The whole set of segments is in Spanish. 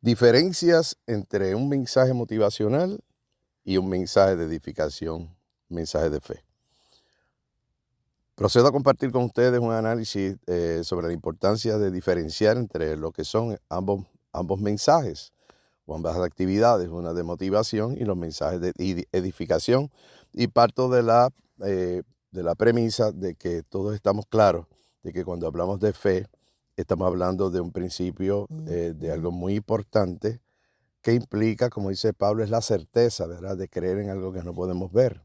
Diferencias entre un mensaje motivacional y un mensaje de edificación, un mensaje de fe. Procedo a compartir con ustedes un análisis sobre la importancia de diferenciar entre lo que son ambos mensajes o ambas actividades, una de motivación y los mensajes de edificación. Y parto de la premisa de que todos estamos claros de que cuando hablamos de fe, estamos hablando de un principio, de algo muy importante que implica, como dice Pablo, es la certeza, ¿verdad?, de creer en algo que no podemos ver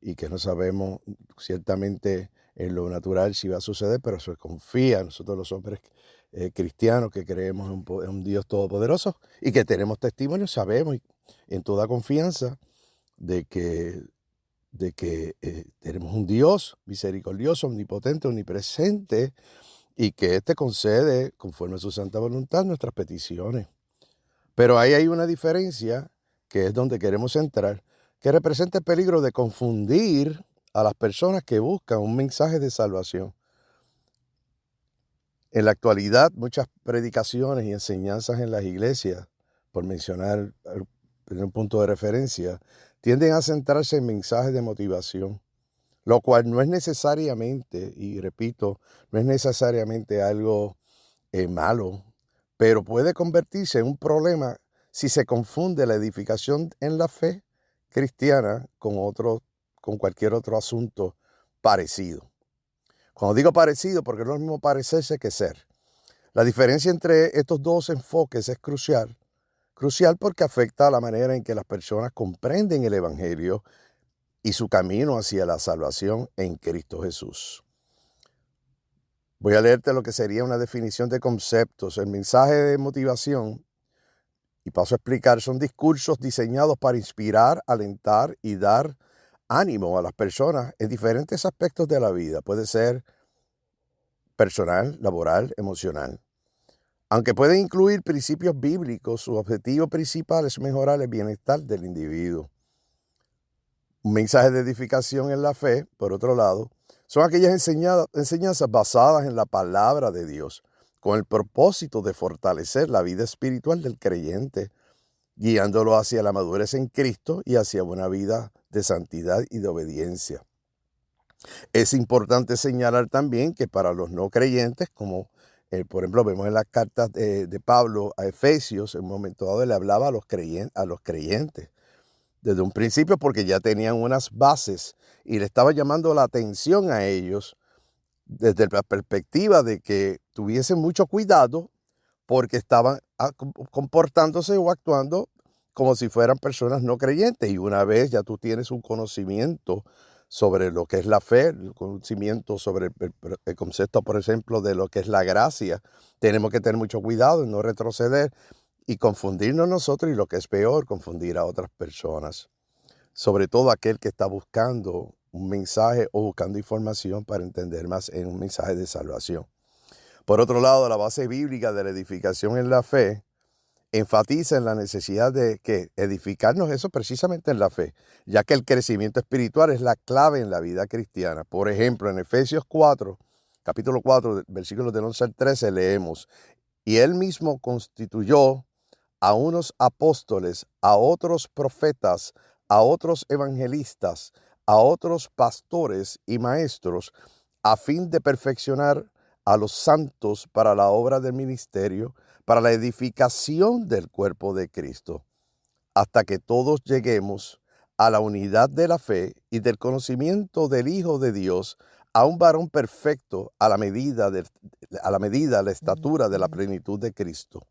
y que no sabemos ciertamente en lo natural si va a suceder, pero se confía. Nosotros los hombres cristianos que creemos en un Dios todopoderoso y que tenemos testimonios, sabemos en toda confianza de que, tenemos un Dios misericordioso, omnipotente, omnipresente, y que éste concede, conforme a su santa voluntad, nuestras peticiones. Pero ahí hay una diferencia, que es donde queremos entrar, que representa el peligro de confundir a las personas que buscan un mensaje de salvación. En la actualidad, muchas predicaciones y enseñanzas en las iglesias, por mencionar un punto de referencia, tienden a centrarse en mensajes de motivación, lo cual no es necesariamente, y repito, no es necesariamente algo malo, pero puede convertirse en un problema si se confunde la edificación en la fe cristiana con cualquier otro asunto parecido. Cuando digo parecido, porque no es lo mismo parecerse que ser. La diferencia entre estos dos enfoques es crucial porque afecta a la manera en que las personas comprenden el Evangelio y su camino hacia la salvación en Cristo Jesús. Voy a leerte lo que sería una definición de conceptos. El mensaje de motivación, y paso a explicar, son discursos diseñados para inspirar, alentar y dar ánimo a las personas en diferentes aspectos de la vida. Puede ser personal, laboral, emocional. Aunque pueden incluir principios bíblicos, su objetivo principal es mejorar el bienestar del individuo. Un mensaje de edificación en la fe, por otro lado, son aquellas enseñanzas basadas en la palabra de Dios, con el propósito de fortalecer la vida espiritual del creyente, guiándolo hacia la madurez en Cristo y hacia una vida de santidad y de obediencia. Es importante señalar también que para los no creyentes, como por ejemplo vemos en las cartas de Pablo a Efesios, en un momento dado le hablaba a los creyentes desde un principio, porque ya tenían unas bases y le estaba llamando la atención a ellos desde la perspectiva de que tuviesen mucho cuidado porque estaban comportándose o actuando como si fueran personas no creyentes. Y una vez ya tú tienes un conocimiento sobre lo que es la fe, el conocimiento sobre el concepto, por ejemplo, de lo que es la gracia, tenemos que tener mucho cuidado en no retroceder y confundirnos nosotros, y lo que es peor, confundir a otras personas. Sobre todo aquel que está buscando un mensaje o buscando información para entender más en un mensaje de salvación. Por otro lado, la base bíblica de la edificación en la fe enfatiza en la necesidad de edificarnos eso precisamente en la fe, ya que el crecimiento espiritual es la clave en la vida cristiana. Por ejemplo, en Efesios 4, capítulo 4, versículos del 11 al 13, leemos: y él mismo constituyó a unos apóstoles, a otros profetas, a otros evangelistas, a otros pastores y maestros, a fin de perfeccionar a los santos para la obra del ministerio, para la edificación del cuerpo de Cristo, hasta que todos lleguemos a la unidad de la fe y del conocimiento del Hijo de Dios, a un varón perfecto a la medida, la estatura de la plenitud de Cristo.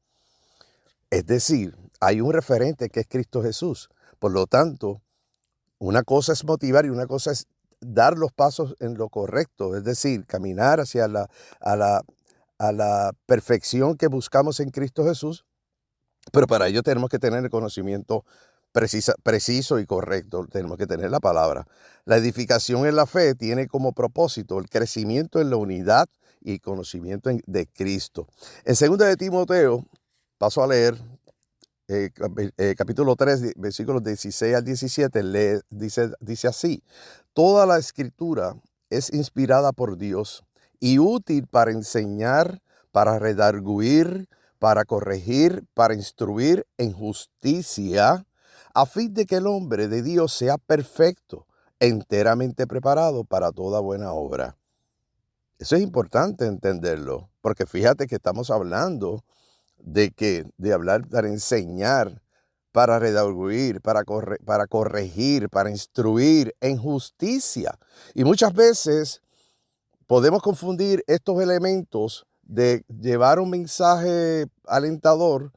Es decir, hay un referente que es Cristo Jesús. Por lo tanto, una cosa es motivar y una cosa es dar los pasos en lo correcto, es decir, caminar hacia a la perfección que buscamos en Cristo Jesús, pero para ello tenemos que tener el conocimiento preciso y correcto, tenemos que tener la palabra. La edificación en la fe tiene como propósito el crecimiento en la unidad y conocimiento de Cristo. En 2 de Timoteo, paso a leer, capítulo 3, versículos 16 al 17, dice así: toda la escritura es inspirada por Dios y útil para enseñar, para redarguir, para corregir, para instruir en justicia, a fin de que el hombre de Dios sea perfecto, enteramente preparado para toda buena obra. Eso es importante entenderlo, porque fíjate que estamos hablando de hablar, para enseñar, para redarguir, para corregir, para instruir en justicia. Y muchas veces podemos confundir estos elementos de llevar un mensaje alentador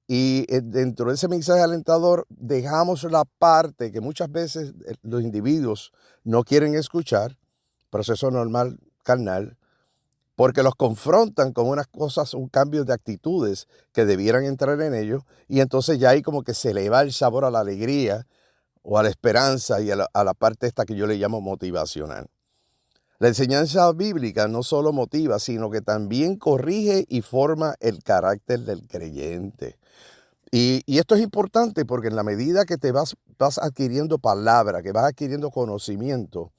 y dentro de ese mensaje alentador dejamos la parte que muchas veces los individuos no quieren escuchar, proceso normal carnal, porque los confrontan con unas cosas, un cambio de actitudes que debieran entrar en ellos, y entonces ya ahí como que se le va el sabor a la alegría o a la esperanza y a la parte esta que yo le llamo motivacional. La enseñanza bíblica no solo motiva, sino que también corrige y forma el carácter del creyente. Y esto es importante porque en la medida que te vas adquiriendo palabra, que vas adquiriendo conocimiento,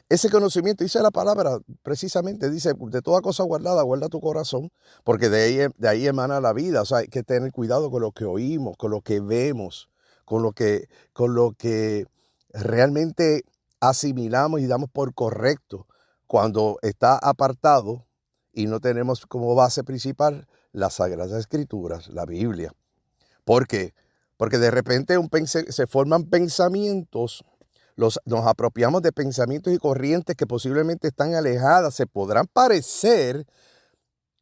ese conocimiento, dice la palabra, precisamente dice, de toda cosa guardada, guarda tu corazón, porque de ahí emana la vida. O sea, hay que tener cuidado con lo que oímos, con lo que vemos, con lo que realmente asimilamos y damos por correcto cuando está apartado y no tenemos como base principal las Sagradas Escrituras, la Biblia. ¿Por qué? Porque de repente se forman pensamientos, nos apropiamos de pensamientos y corrientes que posiblemente están alejadas, se podrán parecer,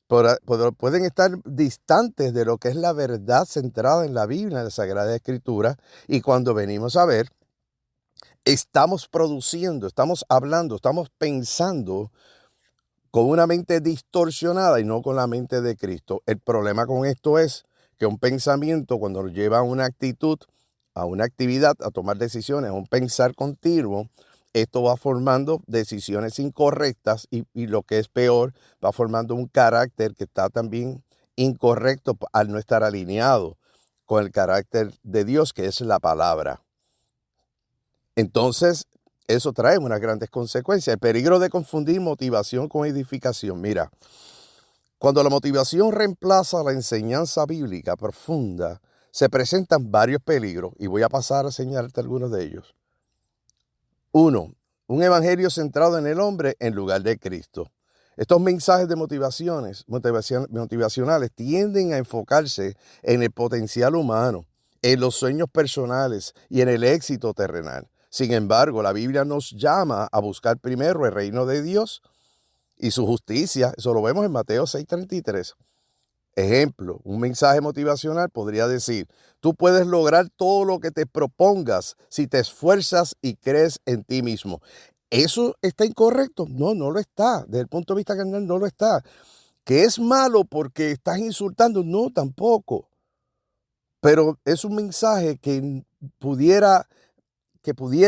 pueden estar distantes de lo que es la verdad centrada en la Biblia, en la Sagrada Escritura, y cuando venimos a ver, estamos produciendo, estamos hablando, estamos pensando con una mente distorsionada y no con la mente de Cristo. El problema con esto es que un pensamiento, cuando nos lleva a una actitud, a una actividad, a tomar decisiones, a un pensar continuo, esto va formando decisiones incorrectas y lo que es peor, va formando un carácter que está también incorrecto al no estar alineado con el carácter de Dios, que es la palabra. Entonces, eso trae unas grandes consecuencias. El peligro de confundir motivación con edificación. Mira, cuando la motivación reemplaza la enseñanza bíblica profunda, se presentan varios peligros y voy a pasar a señalarte algunos de ellos. 1. Un evangelio centrado en el hombre en lugar de Cristo. Estos mensajes de motivacionales tienden a enfocarse en el potencial humano, en los sueños personales y en el éxito terrenal. Sin embargo, la Biblia nos llama a buscar primero el reino de Dios y su justicia. Eso lo vemos en Mateo 6:33. Ejemplo, un mensaje motivacional podría decir, tú puedes lograr todo lo que te propongas si te esfuerzas y crees en ti mismo. ¿Eso está incorrecto? No, no lo está. Desde el punto de vista carnal no lo está. ¿Que es malo porque estás insultando? No, tampoco. Pero es un mensaje que pudiera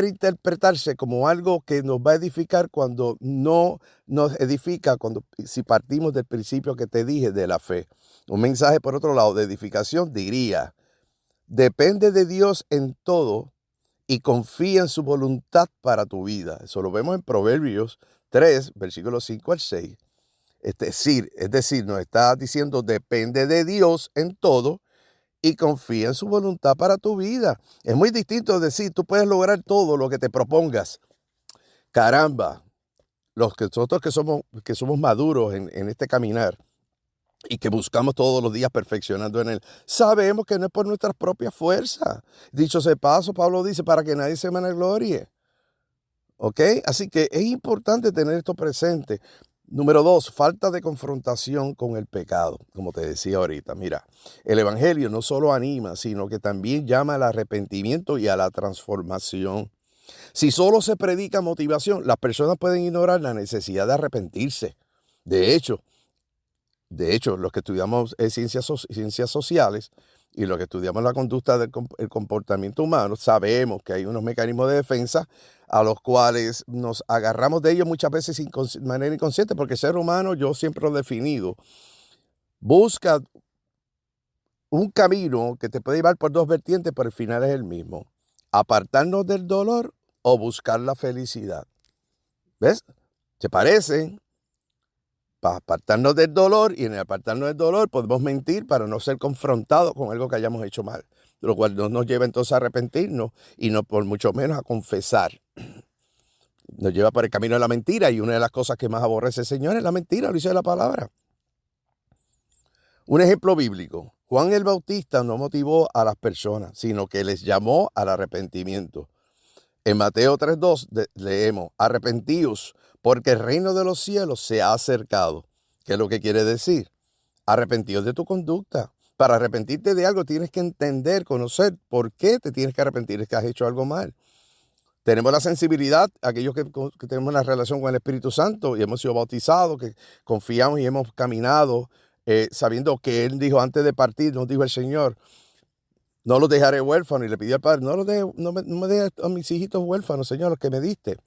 interpretarse como algo que nos va a edificar cuando no nos edifica, si partimos del principio que te dije de la fe. Un mensaje, por otro lado, de edificación diría, depende de Dios en todo y confía en su voluntad para tu vida. Eso lo vemos en Proverbios 3, versículos 5 al 6. Es decir, nos está diciendo, depende de Dios en todo y confía en su voluntad para tu vida. Es muy distinto decir, tú puedes lograr todo lo que te propongas. Caramba, nosotros que somos maduros en este caminar y que buscamos todos los días perfeccionando en él, sabemos que no es por nuestras propias fuerzas. Dicho sea de paso, Pablo dice, para que nadie se vanaglorie. ¿Ok? Así que es importante tener esto presente. Número 2, falta de confrontación con el pecado, como te decía ahorita. Mira, el evangelio no solo anima, sino que también llama al arrepentimiento y a la transformación. Si solo se predica motivación, las personas pueden ignorar la necesidad de arrepentirse. De hecho, los que estudiamos ciencias sociales y los que estudiamos la conducta del comportamiento humano, sabemos que hay unos mecanismos de defensa a los cuales nos agarramos de ellos muchas veces de manera inconsciente, porque el ser humano, yo siempre lo he definido, busca un camino que te puede llevar por dos vertientes, pero el final es el mismo. Apartarnos del dolor o buscar la felicidad. ¿Ves? Se parecen, para apartarnos del dolor, y en el apartarnos del dolor podemos mentir para no ser confrontados con algo que hayamos hecho mal, lo cual no nos lleva entonces a arrepentirnos y no por mucho menos a confesar. Nos lleva por el camino de la mentira, y una de las cosas que más aborrece el Señor es la mentira, lo dice la palabra. Un ejemplo bíblico: Juan el Bautista no motivó a las personas, sino que les llamó al arrepentimiento. En Mateo 3:2 leemos: arrepentíos, porque el reino de los cielos se ha acercado. ¿Qué es lo que quiere decir? Arrepentíos de tu conducta. Para arrepentirte de algo tienes que entender, conocer por qué te tienes que arrepentir, es que has hecho algo mal. Tenemos la sensibilidad, aquellos que tenemos una relación con el Espíritu Santo y hemos sido bautizados, que confiamos y hemos caminado sabiendo que Él dijo antes de partir, nos dijo el Señor: no los dejaré huérfanos. Y le pidió al Padre: no me dejes a mis hijitos huérfanos, Señor, los que me diste.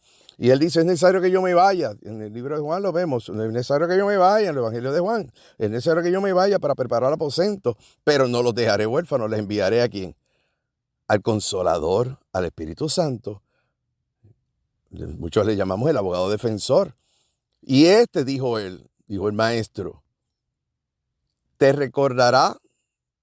Y Él dice: es necesario que yo me vaya. En el libro de Juan lo vemos: es necesario que yo me vaya. En el Evangelio de Juan: es necesario que yo me vaya para preparar aposento, pero no los dejaré huérfanos. Les enviaré ¿a quién? Al Consolador, al Espíritu Santo. Muchos le llamamos el abogado defensor. Y dijo el Maestro, te recordará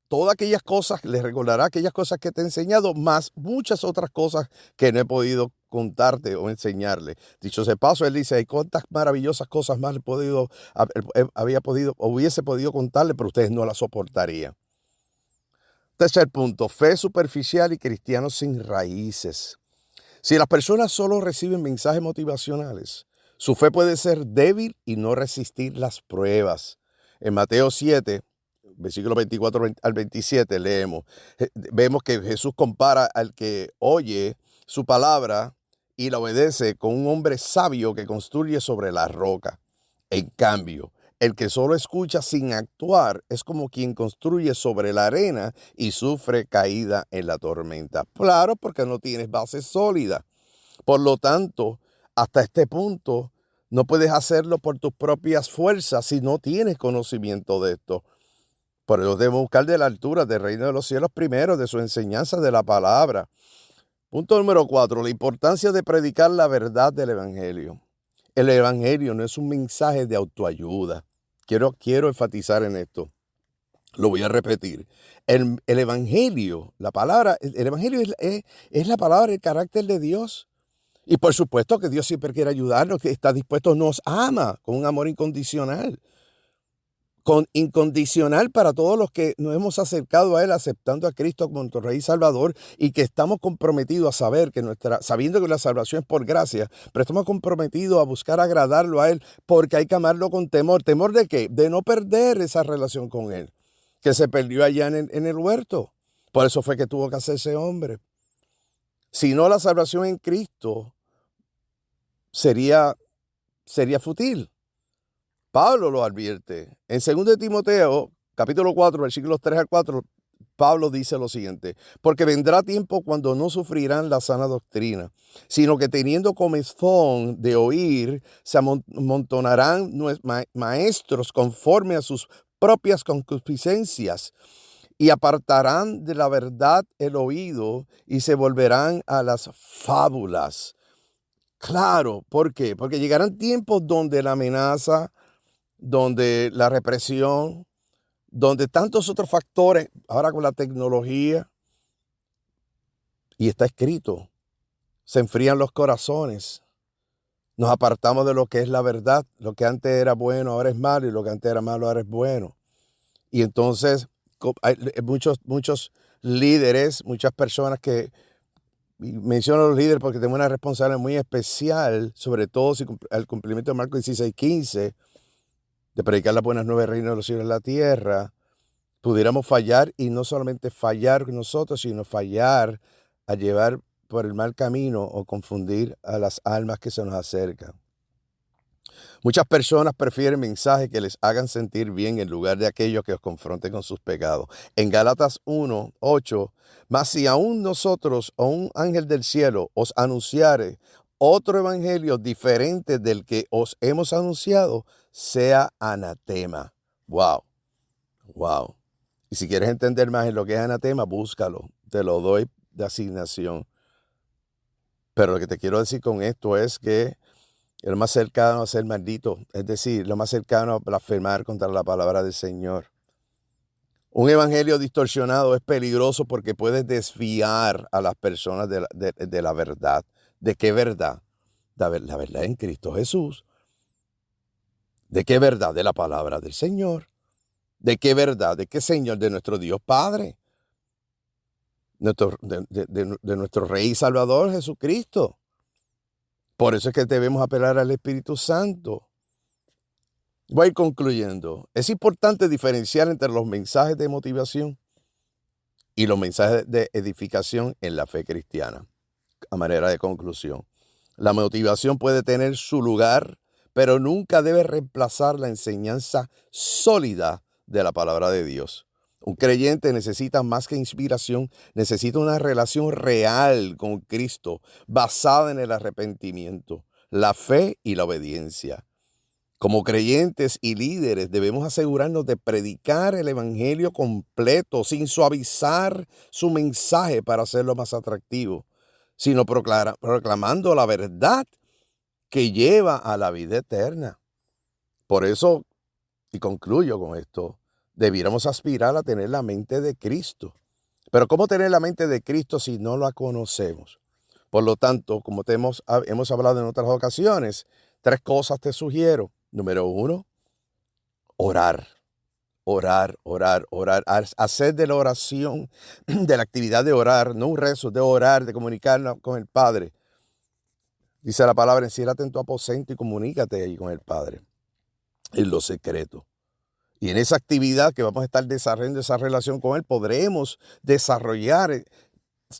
todas aquellas cosas, les recordará aquellas cosas que te he enseñado, más muchas otras cosas que no he podido contarte o enseñarle. Dicho sea paso, él dice: hay cuántas maravillosas cosas más hubiese podido contarle, pero ustedes no las soportarían. Tercer punto: fe superficial y cristianos sin raíces. Si las personas solo reciben mensajes motivacionales, su fe puede ser débil y no resistir las pruebas. En Mateo 7, versículos 24 al 27 vemos que Jesús compara al que oye su palabra y la obedece con un hombre sabio que construye sobre la roca. En cambio, el que solo escucha sin actuar es como quien construye sobre la arena y sufre caída en la tormenta. Claro, porque no tienes base sólida. Por lo tanto, hasta este punto, no puedes hacerlo por tus propias fuerzas si no tienes conocimiento de esto. Por eso debemos buscar de la altura del reino de los cielos primero, de su enseñanza de la palabra. Punto número 4, la importancia de predicar la verdad del Evangelio. El Evangelio no es un mensaje de autoayuda. Quiero enfatizar en esto. Lo voy a repetir. El Evangelio, el Evangelio es la palabra, el carácter de Dios. Y por supuesto que Dios siempre quiere ayudarnos, que está dispuesto, nos ama con un amor incondicional. Incondicional para todos los que nos hemos acercado a Él, aceptando a Cristo como nuestro Rey y Salvador, y que estamos comprometidos a sabiendo que la salvación es por gracia, pero estamos comprometidos a buscar agradarlo a Él, porque hay que amarlo con temor. ¿Temor de qué? De no perder esa relación con Él, que se perdió allá en el huerto. Por eso fue que tuvo que hacerse hombre. Si no, la salvación en Cristo sería fútil. Pablo lo advierte. En 2 Timoteo, capítulo 4, versículos 3 al 4, Pablo dice lo siguiente: porque vendrá tiempo cuando no sufrirán la sana doctrina, sino que teniendo comezón de oír, se amontonarán maestros conforme a sus propias concupiscencias, y apartarán de la verdad el oído y se volverán a las fábulas. Claro, ¿por qué? Porque llegarán tiempos donde la amenaza, donde la represión, donde tantos otros factores, ahora con la tecnología, y está escrito, se enfrían los corazones, nos apartamos de lo que es la verdad, lo que antes era bueno ahora es malo, y lo que antes era malo ahora es bueno. Y entonces hay muchos líderes, muchas personas que, y menciono a los líderes porque tengo una responsabilidad muy especial, sobre todo si el cumplimiento de Marcos 16:15, de predicar las buenas nuevas del reino de los cielos en la tierra, pudiéramos fallar, y no solamente fallar nosotros, sino fallar a llevar por el mal camino o confundir a las almas que se nos acercan. Muchas personas prefieren mensajes que les hagan sentir bien en lugar de aquellos que os confronten con sus pecados. En Gálatas 1:8, mas si aún nosotros o un ángel del cielo os anunciare otro evangelio diferente del que os hemos anunciado, sea anatema. Wow. Y si quieres entender más en lo que es anatema, búscalo. Te lo doy de asignación. Pero lo que te quiero decir con esto es que lo más cercano a ser maldito, es decir, lo más cercano a blasfemar contra la palabra del Señor. Un evangelio distorsionado es peligroso porque puede desviar a las personas de la verdad. ¿De qué verdad? La verdad en Cristo Jesús. ¿De qué verdad? De la palabra del Señor. ¿De qué verdad? ¿De qué Señor? De nuestro Dios Padre. De nuestro Rey y Salvador Jesucristo. Por eso es que debemos apelar al Espíritu Santo. Voy a ir concluyendo. Es importante diferenciar entre los mensajes de motivación y los mensajes de edificación en la fe cristiana. A manera de conclusión, la motivación puede tener su lugar, pero nunca debe reemplazar la enseñanza sólida de la palabra de Dios. Un creyente necesita más que inspiración, necesita una relación real con Cristo, basada en el arrepentimiento, la fe y la obediencia. Como creyentes y líderes debemos asegurarnos de predicar el evangelio completo, sin suavizar su mensaje para hacerlo más atractivo, sino proclamando la verdad que lleva a la vida eterna. Por eso, y concluyo con esto, debiéramos aspirar a tener la mente de Cristo. Pero ¿cómo tener la mente de Cristo si no la conocemos? Por lo tanto, como hemos hablado en otras ocasiones, 3 cosas te sugiero. Número 1, orar. Orar. Hacer de la oración, de la actividad de orar, no un rezo, de orar, de comunicarnos con el Padre. Dice la palabra, enciérrate en tu aposento y comunícate ahí con el Padre, en lo secreto. Y en esa actividad que vamos a estar desarrollando esa relación con Él, podremos desarrollar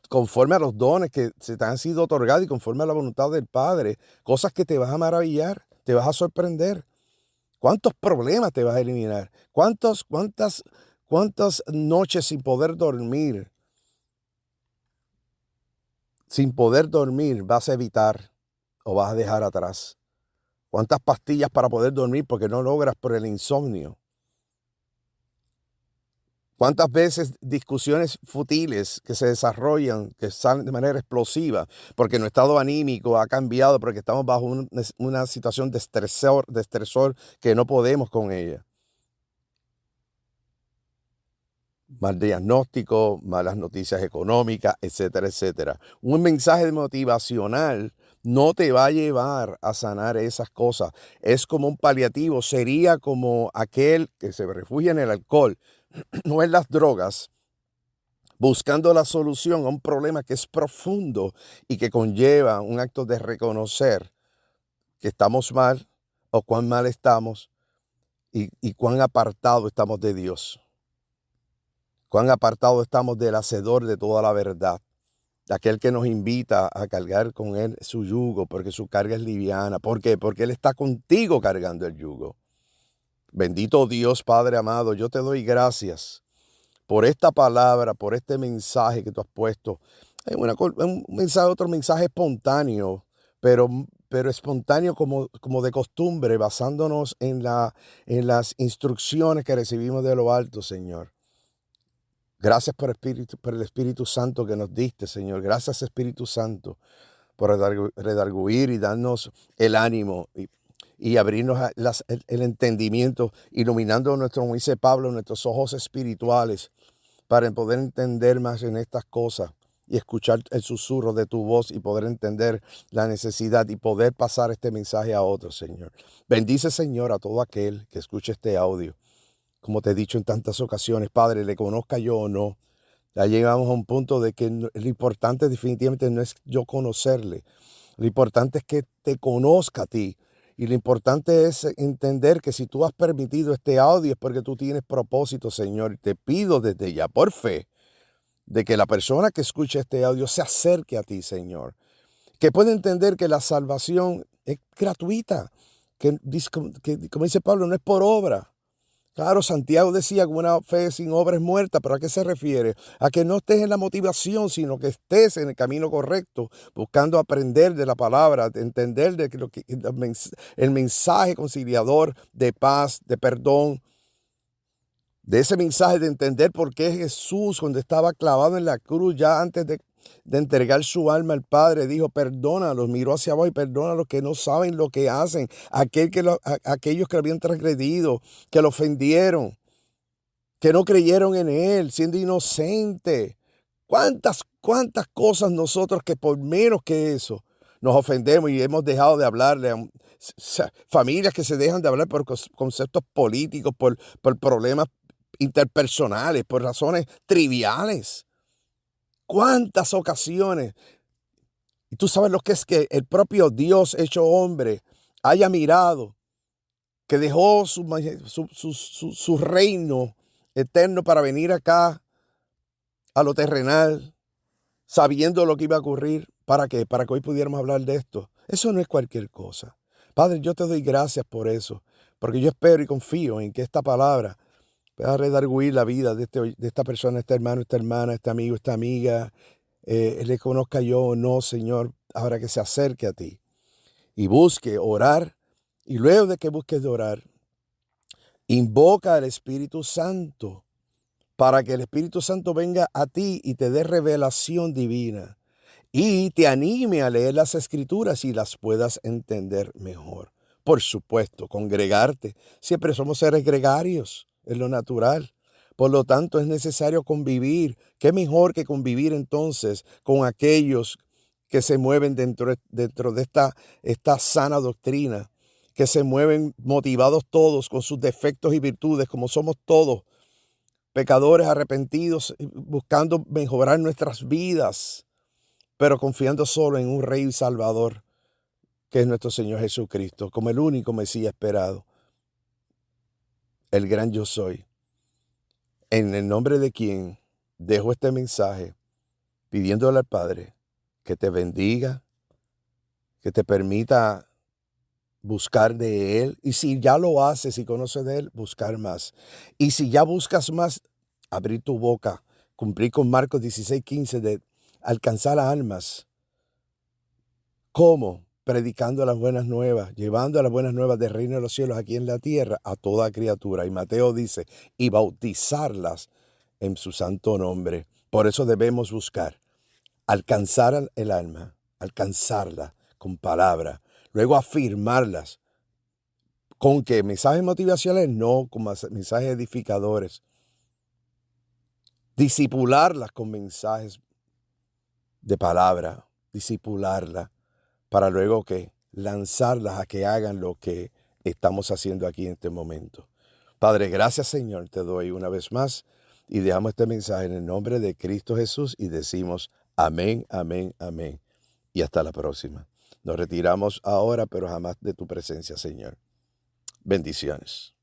conforme a los dones que se te han sido otorgados y conforme a la voluntad del Padre, cosas que te vas a maravillar, te vas a sorprender. ¿Cuántos problemas te vas a eliminar? ¿Cuántas noches sin poder dormir? Sin poder dormir vas a evitar o vas a dejar atrás. ¿Cuántas pastillas para poder dormir porque no logras por el insomnio? ¿Cuántas veces discusiones futiles que se desarrollan, que salen de manera explosiva, porque nuestro estado anímico ha cambiado, porque estamos bajo una situación de estresor que no podemos con ella? Mal diagnóstico, malas noticias económicas, etcétera, etcétera. Un mensaje motivacional no te va a llevar a sanar esas cosas. Es como un paliativo, sería como aquel que se refugia en el alcohol, no en las drogas, buscando la solución a un problema que es profundo y que conlleva un acto de reconocer que estamos mal o cuán mal estamos y cuán apartado estamos de Dios. Cuán apartado estamos del hacedor de toda la verdad, de aquel que nos invita a cargar con Él su yugo, porque su carga es liviana. ¿Por qué? Porque Él está contigo cargando el yugo. Bendito Dios, Padre amado, yo te doy gracias por esta palabra, por este mensaje que tú has puesto. Hay otro mensaje espontáneo, pero espontáneo como de costumbre, basándonos en las instrucciones que recibimos de lo alto, Señor. Gracias por el Espíritu Santo que nos diste, Señor. Gracias, Espíritu Santo, por redarguir y darnos el ánimo y abrirnos el entendimiento, iluminando como dice Pablo, nuestros ojos espirituales para poder entender más en estas cosas y escuchar el susurro de tu voz y poder entender la necesidad y poder pasar este mensaje a otros, Señor. Bendice, Señor, a todo aquel que escuche este audio. Como te he dicho en tantas ocasiones, Padre, le conozca yo o no, ya llegamos a un punto de que lo importante definitivamente no es yo conocerle. Lo importante es que te conozca a ti. Y lo importante es entender que si tú has permitido este audio es porque tú tienes propósito, Señor. Y te pido desde ya, por fe, de que la persona que escuche este audio se acerque a ti, Señor. Que pueda entender que la salvación es gratuita. Que como dice Pablo, no es por obra. Claro, Santiago decía que una fe sin obra es muerta, pero ¿a qué se refiere? A que no estés en la motivación, sino que estés en el camino correcto, buscando aprender de la palabra, de entender el mensaje conciliador de paz, de perdón, de ese mensaje de entender por qué Jesús, cuando estaba clavado en la cruz, ya antes de entregar su alma al Padre, dijo, perdónalos, miró hacia abajo y perdona a los que no saben lo que hacen, aquellos que lo habían transgredido, que lo ofendieron, que no creyeron en Él, siendo inocente. ¿Cuántas cosas nosotros que por menos que eso nos ofendemos y hemos dejado de hablarle a familias que se dejan de hablar por conceptos políticos, por problemas interpersonales, por razones triviales? ¿Cuántas ocasiones? Y tú sabes lo que es que el propio Dios hecho hombre haya mirado, que dejó su reino eterno para venir acá a lo terrenal, sabiendo lo que iba a ocurrir. ¿Para qué? Para que hoy pudiéramos hablar de esto. Eso no es cualquier cosa. Padre, yo te doy gracias por eso, porque yo espero y confío en que esta palabra pueda redarguir la vida de esta persona, este hermano, esta hermana, este amigo, esta amiga. Le conozca yo o no, Señor, ahora que se acerque a ti y busque orar. Y luego de que busques de orar, invoca al Espíritu Santo para que el Espíritu Santo venga a ti y te dé revelación divina y te anime a leer las Escrituras y las puedas entender mejor. Por supuesto, congregarte. Siempre somos seres gregarios, es lo natural. Por lo tanto, es necesario convivir. ¿Qué mejor que convivir entonces con aquellos que se mueven dentro de esta sana doctrina, que se mueven motivados todos con sus defectos y virtudes, como somos todos, pecadores arrepentidos, buscando mejorar nuestras vidas, pero confiando solo en un Rey y Salvador, que es nuestro Señor Jesucristo, como el único Mesías esperado, el gran yo soy. En el nombre de quien dejo este mensaje, pidiéndole al Padre que te bendiga, que te permita buscar de Él. Y si ya lo haces y conoces de Él, buscar más. Y si ya buscas más, abrir tu boca, cumplir con Marcos 16:15 de alcanzar almas. ¿Cómo? Predicando las buenas nuevas, llevando las buenas nuevas del reino de los cielos aquí en la tierra a toda criatura. Y Mateo dice, y bautizarlas en su santo nombre. Por eso debemos buscar alcanzar el alma, alcanzarla con palabra, luego afirmarlas. ¿Con qué? ¿Mensajes motivacionales? No, con mensajes edificadores. Disipularlas con mensajes de palabra, disipularlas, para luego que lanzarlas a que hagan lo que estamos haciendo aquí en este momento. Padre, gracias Señor, te doy una vez más y dejamos este mensaje en el nombre de Cristo Jesús y decimos amén, amén, amén. Y hasta la próxima. Nos retiramos ahora, pero jamás de tu presencia, Señor. Bendiciones.